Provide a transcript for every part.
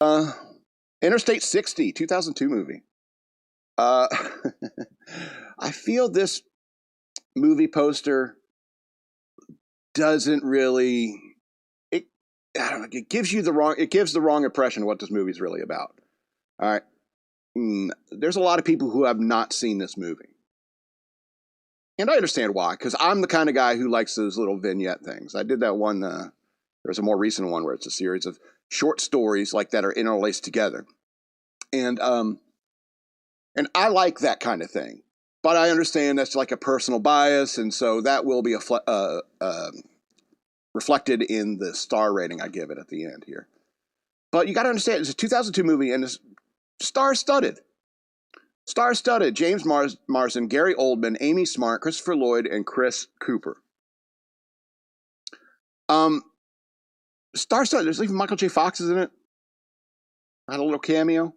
Uh, Interstate 60, 2002 movie. Uh, I feel this movie poster doesn't really. It, I don't know, it gives you the wrong. It gives the wrong impression of what this movie is really about. All right. There's a lot of people who have not seen this movie. And I understand why, because I'm the kind of guy who likes those little vignette things. I did that one, there was a more recent one where it's a series of short stories like that are interlaced together. And I like that kind of thing. But I understand that's like a personal bias, and so that will be reflected in the star rating I give it at the end here. But you got to understand, it's a 2002 movie, and it's star-studded. Star-studded. James Marsden, Gary Oldman, Amy Smart, Christopher Lloyd, and Chris Cooper. Star-studded. There's even Michael J. Fox is in it. Had a little cameo.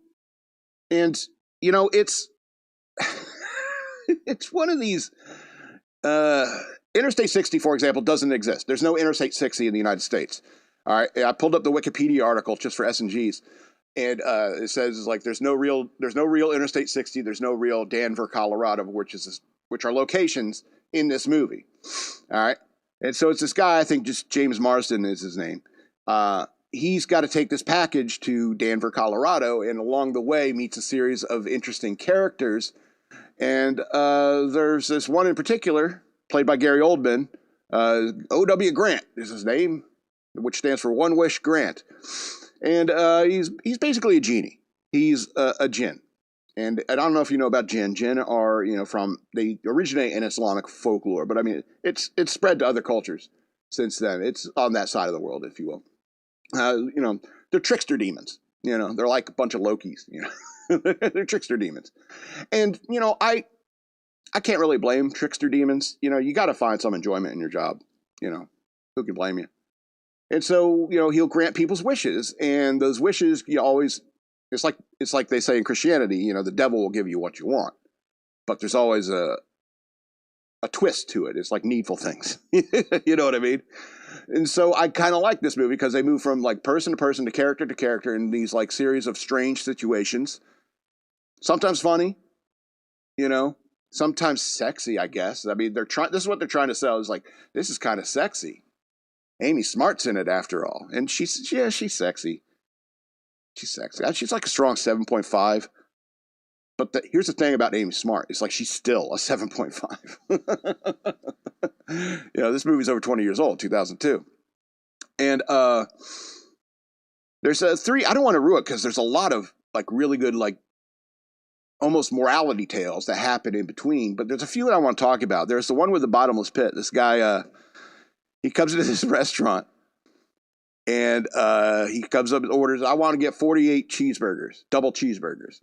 And, you know, it's it's one of these... Interstate 60, for example, doesn't exist. There's no Interstate 60 in the United States. All right, I pulled up the Wikipedia article just for S&Gs. And it says like there's no real Interstate 60. There's no real Denver, Colorado, which are locations in this movie. All right, and so it's this guy. I think just James Marsden is his name. He's got to take this package to Denver, Colorado, and along the way meets a series of interesting characters. And there's this one in particular, played by Gary Oldman. O.W. Grant is his name, which stands for One Wish Grant. And he's basically a genie. He's a jinn. And I don't know if you know about jinn. Jinn are, they originate in Islamic folklore, but I mean, it's spread to other cultures since then. It's on that side of the world, if you will. They're trickster demons. They're like a bunch of Lokis. They're trickster demons. And, I can't really blame trickster demons. You got to find some enjoyment in your job. Who can blame you? And so, he'll grant people's wishes, and those wishes, it's like they say in Christianity, the devil will give you what you want, but there's always a twist to it. It's like Needful Things. You know what I mean? And so I kind of like this movie because they move from like person to person to character in these like series of strange situations. Sometimes funny, sometimes sexy, I guess. I mean, this is what they're trying to sell is like, this is kind of sexy. Amy Smart's in it after all. And she's sexy. She's sexy. She's like a strong 7.5. But here's the thing about Amy Smart. It's like she's still a 7.5. This movie's over 20 years old, 2002. And there's three. I don't want to ruin it because there's a lot of like really good, like almost morality tales that happen in between. But there's a few that I want to talk about. There's the one with the bottomless pit. This guy... he comes into this restaurant and he comes up and orders, I want to get 48 cheeseburgers, double cheeseburgers.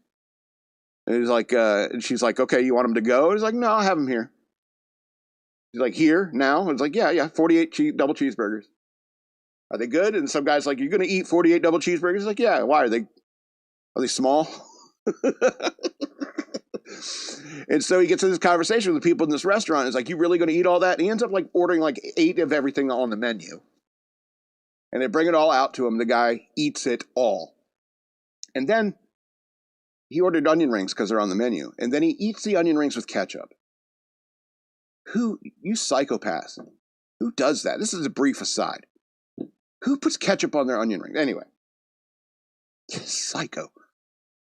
And he's like, and she's like, okay, you want them to go? And he's like, no, I'll have them here. He's like, here, now? And it's like, yeah, 48 double cheeseburgers. Are they good? And some guy's like, you're going to eat 48 double cheeseburgers? He's like, yeah, why? Are they small? And so he gets in this conversation with the people in this restaurant. It's like, you really going to eat all that? And he ends up like ordering like 8 of everything on the menu. And they bring it all out to him. The guy eats it all. And then he ordered onion rings because they're on the menu. And then he eats the onion rings with ketchup. You psychopath. Who does that? This is a brief aside. Who puts ketchup on their onion rings? Anyway. Psycho.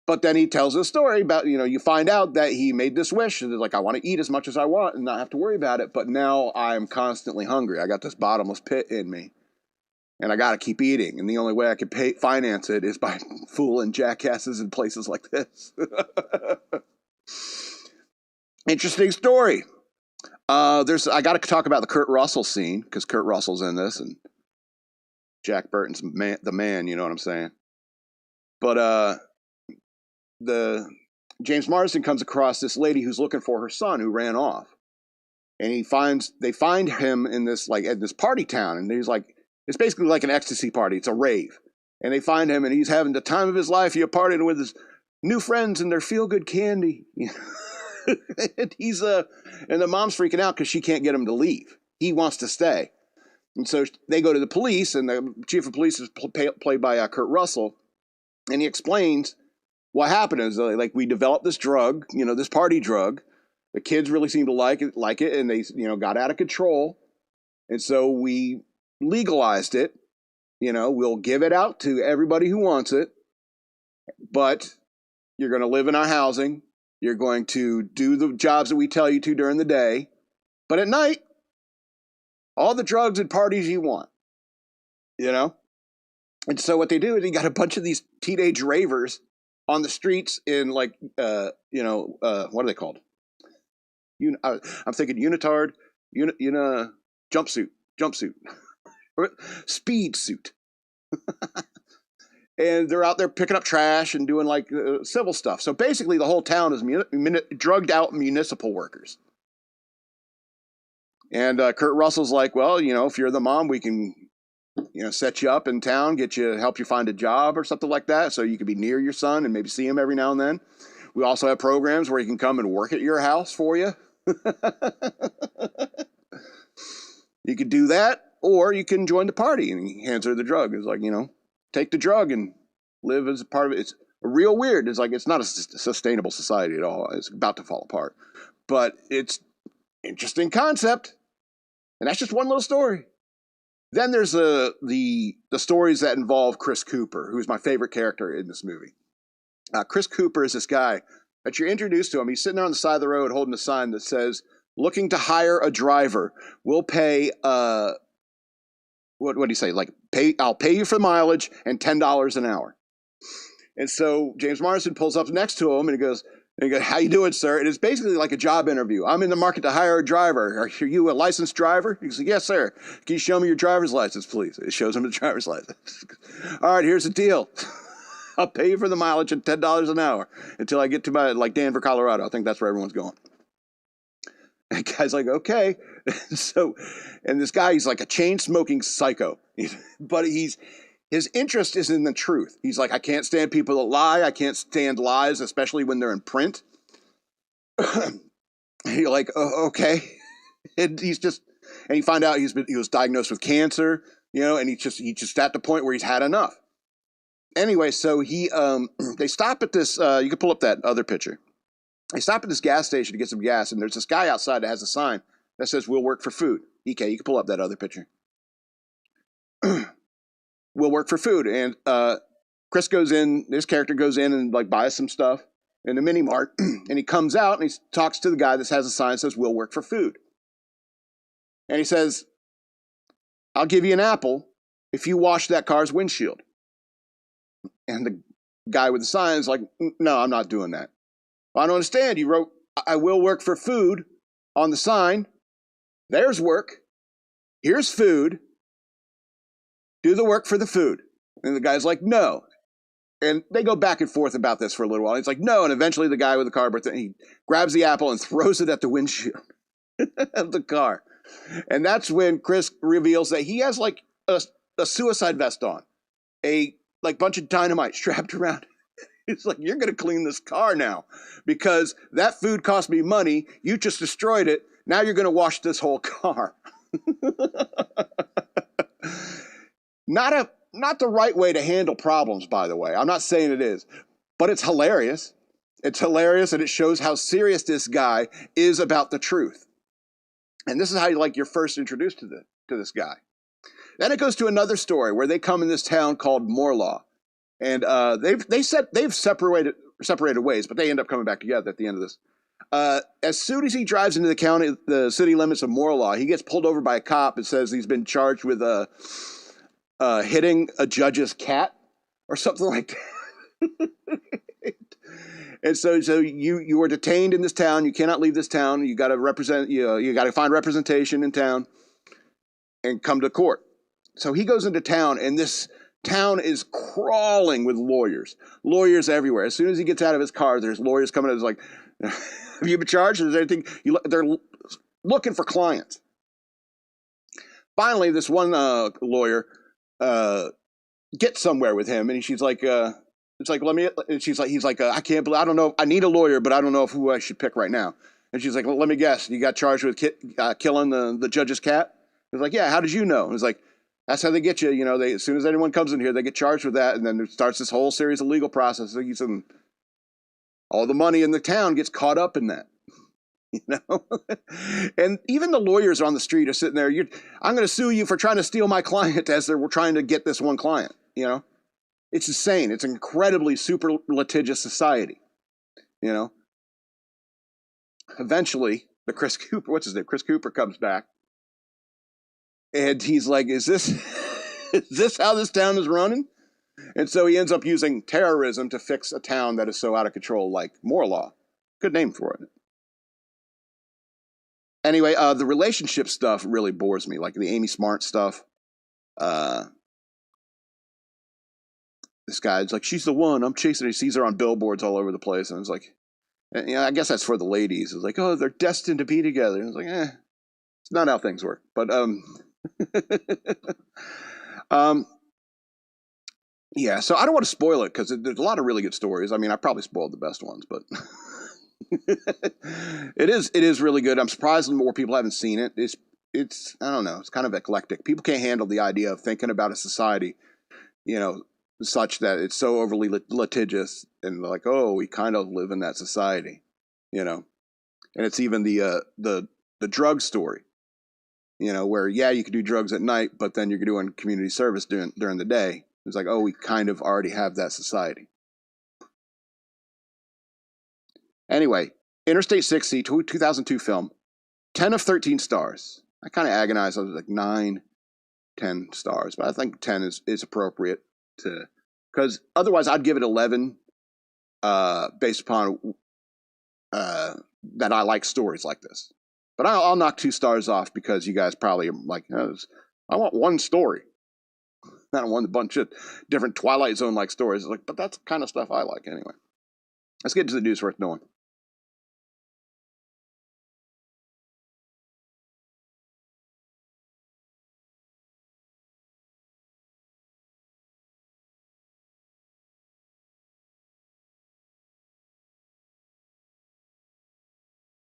But then he tells a story about, you find out that he made this wish. And like, I want to eat as much as I want and not have to worry about it. But now I'm constantly hungry. I got this bottomless pit in me. And I got to keep eating. And the only way I can finance it is by fooling jackasses in places like this. Interesting story. I got to talk about the Kurt Russell scene because Kurt Russell's in this. And Jack Burton's the man, you know what I'm saying? But, the James Marsden comes across this lady who's looking for her son who ran off, and they find him in this like at this party town, and he's like, it's basically like an ecstasy party. It's a rave, and they find him, and he's having the time of his life. He partied with his new friends and their feel good candy, and and the mom's freaking out because she can't get him to leave. He wants to stay, and so they go to the police, and the chief of police is played by Kurt Russell. And he explains what happened is like we developed this drug, this party drug. The kids really seemed to like it, and they, got out of control. And so we legalized it. We'll give it out to everybody who wants it, but you're going to live in our housing. You're going to do the jobs that we tell you to during the day. But at night, all the drugs and parties you want, And so what they do is you got a bunch of these teenage ravers on the streets in what are they called? I'm thinking unitard, jumpsuit, speed suit. And they're out there picking up trash and doing like civil stuff. So basically the whole town is drugged out municipal workers. And Kurt Russell's like, well, if you're the mom, we can, set you up in town, help you find a job or something like that. So you could be near your son and maybe see him every now and then. We also have programs where he can come and work at your house for you. You could do that, or you can join the party. And he hands her the drug. It's like, take the drug and live as a part of it. It's real weird. It's like, it's not a sustainable society at all. It's about to fall apart. But it's interesting concept. And that's just one little story. Then there's the stories that involve Chris Cooper, who's my favorite character in this movie. Chris Cooper is this guy that you're introduced to him. He's sitting there on the side of the road holding a sign that says, looking to hire a driver. We'll pay, what do you say? Like, I'll pay you for mileage and $10 an hour. And so James Marsden pulls up next to him and he goes, how you doing, sir? And it's basically like a job interview. I'm in the market to hire a driver. Are you a licensed driver? He goes, yes, sir. Can you show me your driver's license, please? It shows him the driver's license. All right, here's the deal. I'll pay you for the mileage and $10 an hour until I get to Denver, Colorado. I think that's where everyone's going. And the guy's like, okay. And this guy, he's like a chain-smoking psycho. But his interest is in the truth. He's like, I can't stand people that lie. I can't stand lies, especially when they're in print. You're like, oh, okay. And you find out he was diagnosed with cancer, and he's just at the point where he's had enough. Anyway, so they stop at this, you can pull up that other picture. They stop at this gas station to get some gas, and there's this guy outside that has a sign that says, we'll work for food. EK, you can pull up that other picture. We'll work for food. And Chris this character goes in and buys some stuff in the mini mart, and he comes out and he talks to the guy that has a sign that says, we'll work for food. And he says, I'll give you an apple if you wash that car's windshield. And the guy with the sign is like, no, I'm not doing that. Well, I don't understand. You wrote, I will work for food on the sign. There's work. Here's food. Do the work for the food. And the guy's like, no. And they go back and forth about this for a little while. He's like, no. And eventually the guy with the car, he grabs the apple and throws it at the windshield of the car. And that's when Chris reveals that he has a suicide vest on. A bunch of dynamite strapped around. It's like, you're going to clean this car now because that food cost me money. You just destroyed it. Now you're going to wash this whole car. Not the right way to handle problems, by the way. I'm not saying it is, but it's hilarious. It's hilarious, and it shows how serious this guy is about the truth. And this is how you're first introduced to this guy. Then it goes to another story where they come in this town called Morlaw. And they've separated ways, but they end up coming back together at the end of this. As soon as he drives into the city limits of Morlaw, he gets pulled over by a cop and says he's been charged with hitting a judge's cat or something like that. And so you are detained in this town. You cannot leave this town. You got to you got to find representation in town and come to court. So he goes into town, and this town is crawling with lawyers everywhere. As soon as he gets out of his car, there's lawyers coming in. It's like, have you been charged? Is there anything? They're looking for clients. Finally, this one lawyer gets somewhere with him, and she's like, it's like, he's like, I can't believe, I don't know, I need a lawyer, but I don't know who I should pick right now. And she's like, well, let me guess, you got charged with killing the judge's cat? He's like, yeah, how did you know? And he's like, That's how they get you. You know, as soon as anyone comes in here, they get charged with that, and then there starts this whole series of legal processes, and all the money in the town gets caught up in that. You know, and even the lawyers on the street are sitting there. I'm going to sue you for trying to steal my client as they're trying to get this one client. You know, it's insane. It's an incredibly super litigious society. You know, eventually the Chris Cooper, what's his name? Chris Cooper comes back. And he's like, is this how this town is running? And so he ends up using terrorism to fix a town that is so out of control, like Moore Law. Good name for it. Anyway, the relationship stuff really bores me, like the Amy Smart stuff. This guy's like, she's the one, I'm chasing her. He sees her on billboards all over the place. And it's like, you know, I guess that's for the ladies. It's like, oh, they're destined to be together. And it's like, it's not how things work. But, yeah, so I don't want to spoil it because there's a lot of really good stories. I mean, I probably spoiled the best ones, but it is really good. I'm surprised more people haven't seen it. It's I don't know, it's kind of eclectic. People can't handle the idea of thinking about a society, you know, such that it's so overly litigious and like, oh, we kind of live in that society, you know. And it's even the drug story. You know, where, yeah, you could do drugs at night, but then you're doing community service during the day. It's like, oh, we kind of already have that society. Anyway, Interstate 60, 2002 film, 10 of 13 stars. I kind of agonized. I was like 9, 10 stars, but I think 10 is appropriate because otherwise I'd give it 11 based upon that I like stories like this. But I'll knock 2 stars off because you guys probably are like, I want one story. I don't want a bunch of different Twilight Zone-like stories. It's like, but that's the kind of stuff I like anyway. Let's get to the news worth knowing.